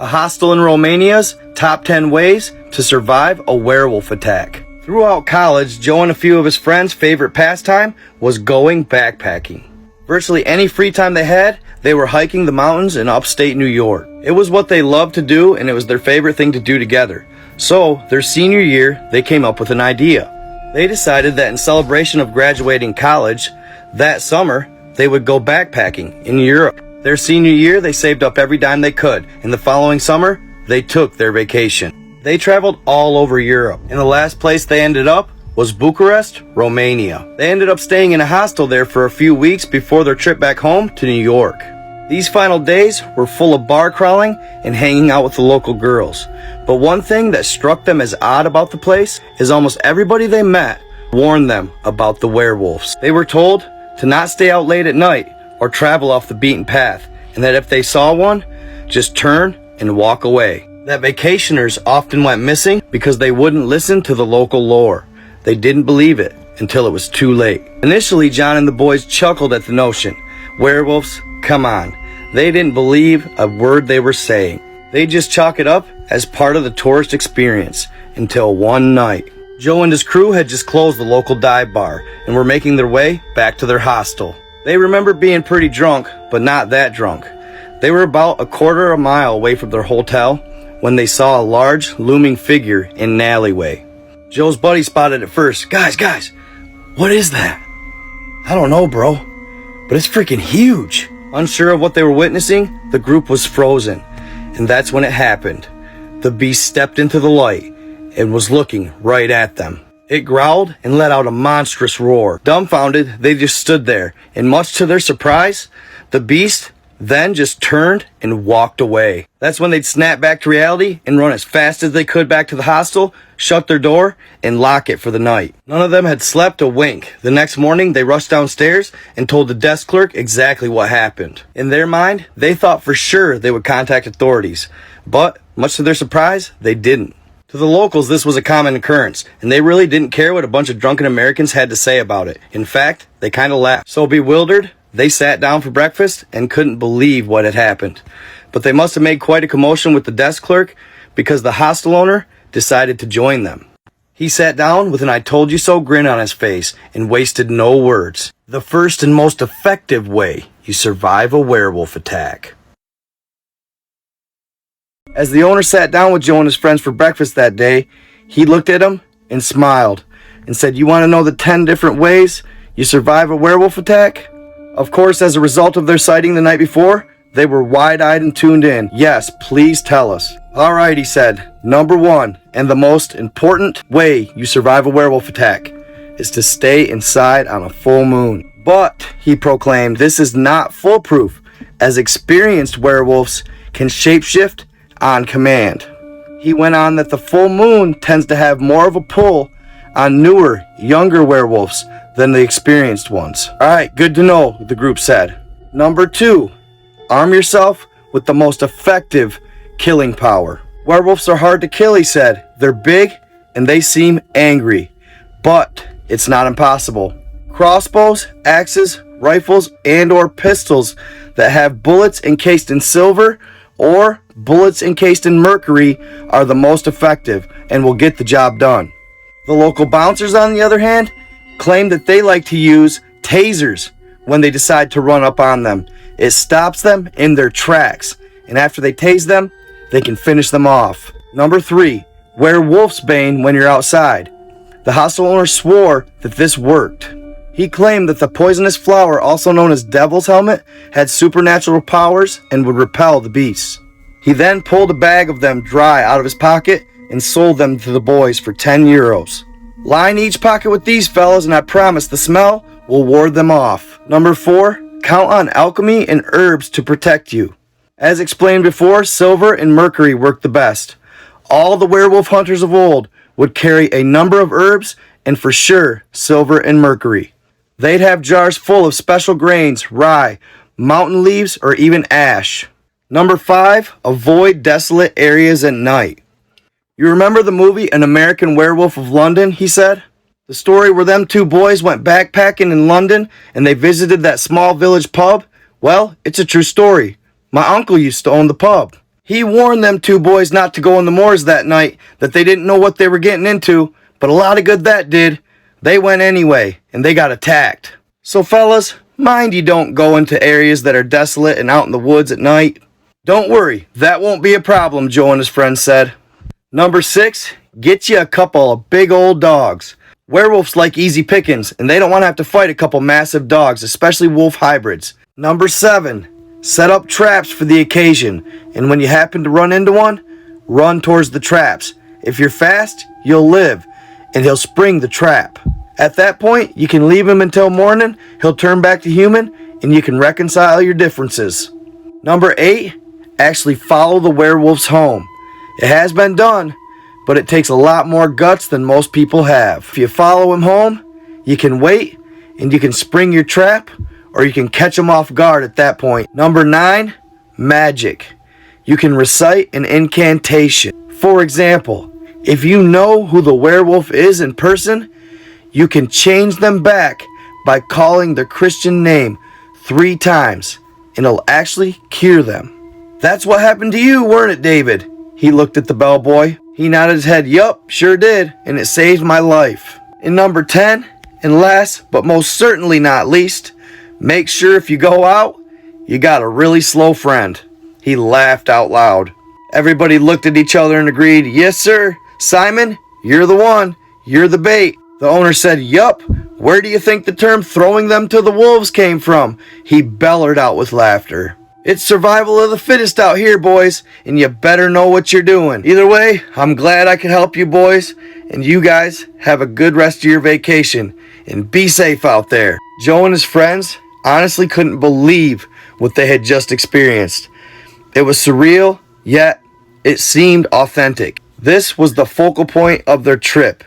A Hostel in Romania's Top 10 Ways to Survive a Werewolf Attack. Throughout college, Joe and a few of his friends' favorite pastime was going backpacking. Virtually any free time they had, they were hiking the mountains in upstate New York. It was what they loved to do, and it was their favorite thing to do together. So, their senior year, they came up with an idea. They decided that in celebration of graduating college, that summer, they would go backpacking in Europe. Their senior year, they saved up every dime they could, and the following summer, they took their vacation. They traveled all over Europe, and the last place they ended up was Bucharest, Romania. They ended up staying in a hostel there for a few weeks before their trip back home to New York. These final days were full of bar crawling and hanging out with the local girls. But one thing that struck them as odd about the place is almost everybody they met warned them about the werewolves. They were told to not stay out late at night or travel off the beaten path, and that if they saw one, just turn and walk away. That vacationers often went missing because they wouldn't listen to the local lore. They didn't believe it until it was too late. Initially, John and the boys chuckled at the notion. Werewolves, come on. They didn't believe a word they were saying. They just chalk it up as part of the tourist experience until one night. Joe and his crew had just closed the local dive bar and were making their way back to their hostel. They remember being pretty drunk, but not that drunk. They were about a quarter of a mile away from their hotel when they saw a large, looming figure in an alleyway. Joe's buddy spotted it first. Guys, what is that? I don't know, bro, but it's freaking huge. Unsure of what they were witnessing, the group was frozen, and that's when it happened. The beast stepped into the light and was looking right at them. It growled and let out a monstrous roar. Dumbfounded, they just stood there, and much to their surprise, the beast then just turned and walked away. That's when they'd snap back to reality and run as fast as they could back to the hostel, shut their door, and lock it for the night. None of them had slept a wink. The next morning, they rushed downstairs and told the desk clerk exactly what happened. In their mind, they thought for sure they would contact authorities, but much to their surprise, they didn't. To the locals, this was a common occurrence, and they really didn't care what a bunch of drunken Americans had to say about it. In fact, they kind of laughed. So bewildered, they sat down for breakfast and couldn't believe what had happened. But they must have made quite a commotion with the desk clerk because the hostel owner decided to join them. He sat down with an "I told you so" grin on his face and wasted no words. The first and most effective way you survive a werewolf attack. As the owner sat down with Joe and his friends for breakfast that day, he looked at them and smiled and said, "You want to know the 10 different ways you survive a werewolf attack?" Of course, as a result of their sighting the night before, they were wide-eyed and tuned in. "Yes, please tell us." "All right," he said. "Number 1, and the most important way you survive a werewolf attack, is to stay inside on a full moon." "But," he proclaimed, "this is not foolproof, as experienced werewolves can shapeshift on command." He went on that the full moon tends to have more of a pull on newer, younger werewolves than the experienced ones. "All right, good to know," the group said. Number 2, arm yourself with the most effective killing power. "Werewolves are hard to kill," he said. "They're big and they seem angry, but it's not impossible. Crossbows, axes, rifles, and or pistols that have bullets encased in silver or bullets encased in mercury are the most effective and will get the job done." The local bouncers, on the other hand, claim that they like to use tasers when they decide to run up on them. It stops them in their tracks, and after they tase them, they can finish them off. Number 3, wear Wolfsbane when you're outside. The hostel owner swore that this worked. He claimed that the poisonous flower, also known as Devil's Helmet, had supernatural powers and would repel the beasts. He then pulled a bag of them dry out of his pocket and sold them to the boys for 10 euros. "Line each pocket with these fellas, and I promise the smell will ward them off." Number 4, count on alchemy and herbs to protect you. As explained before, silver and mercury work the best. All the werewolf hunters of old would carry a number of herbs and for sure silver and mercury. They'd have jars full of special grains, rye, mountain leaves, or even ash. Number 5, avoid desolate areas at night. "You remember the movie An American Werewolf of London," he said. "The story where them 2 boys went backpacking in London and they visited that small village pub? Well, it's a true story. My uncle used to own the pub. He warned them two boys not to go in the moors that night, that they didn't know what they were getting into, but a lot of good that did. They went anyway, and they got attacked. So fellas, mind you don't go into areas that are desolate and out in the woods at night. Don't worry, that won't be a problem, Joe and his friends said. Number 6, get you a couple of big old dogs. Werewolves like easy pickings, and they don't want to have to fight a couple massive dogs, especially wolf hybrids. Number 7, set up traps for the occasion, and when you happen to run into one, run towards the traps. If you're fast, you'll live, and he'll spring the trap. At that point, you can leave him until morning, he'll turn back to human, and you can reconcile your differences. Number 8, actually follow the werewolves home. It has been done, but it takes a lot more guts than most people have. If you follow him home, you can wait, and you can spring your trap, or you can catch him off guard at that point. Number 9, magic. You can recite an incantation. For example, if you know who the werewolf is in person, you can change them back by calling their Christian name 3 times, and it'll actually cure them. That's what happened to you, weren't it, David? He looked at the bellboy. He nodded his head. Yup, sure did, and it saved my life. And number 10, and last but most certainly not least, make sure if you go out, you got a really slow friend. He laughed out loud. Everybody looked at each other and agreed, yes sir, Simon, you're the one, you're the bait. The owner said, yup, where do you think the term throwing them to the wolves came from? He bellowed out with laughter. It's survival of the fittest out here, boys, and you better know what you're doing. Either way, I'm glad I could help you boys, and you guys have a good rest of your vacation, and be safe out there. Joe and his friends honestly couldn't believe what they had just experienced. It was surreal, yet it seemed authentic. This was the focal point of their trip.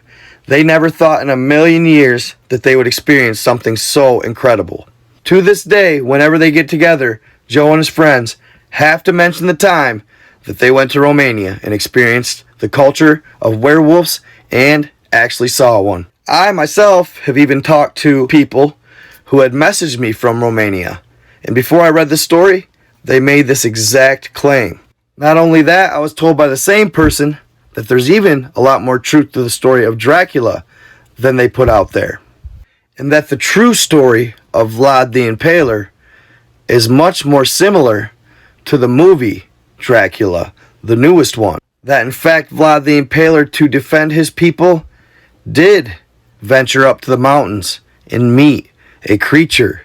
They never thought in a million years that they would experience something so incredible. To this day, whenever they get together, Joe and his friends have to mention the time that they went to Romania and experienced the culture of werewolves and actually saw one. I myself have even talked to people who had messaged me from Romania, and before I read the story, they made this exact claim. Not only that, I was told by the same person that there's even a lot more truth to the story of Dracula than they put out there, and that the true story of Vlad the Impaler is much more similar to the movie Dracula, the newest one. That in fact Vlad the Impaler, to defend his people, did venture up to the mountains and meet a creature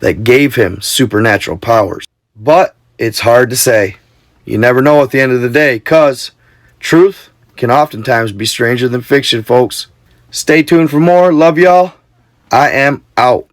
that gave him supernatural powers. But it's hard to say. You never know at the end of the day, cause truth can oftentimes be stranger than fiction, folks. Stay tuned for more. Love y'all. I am out.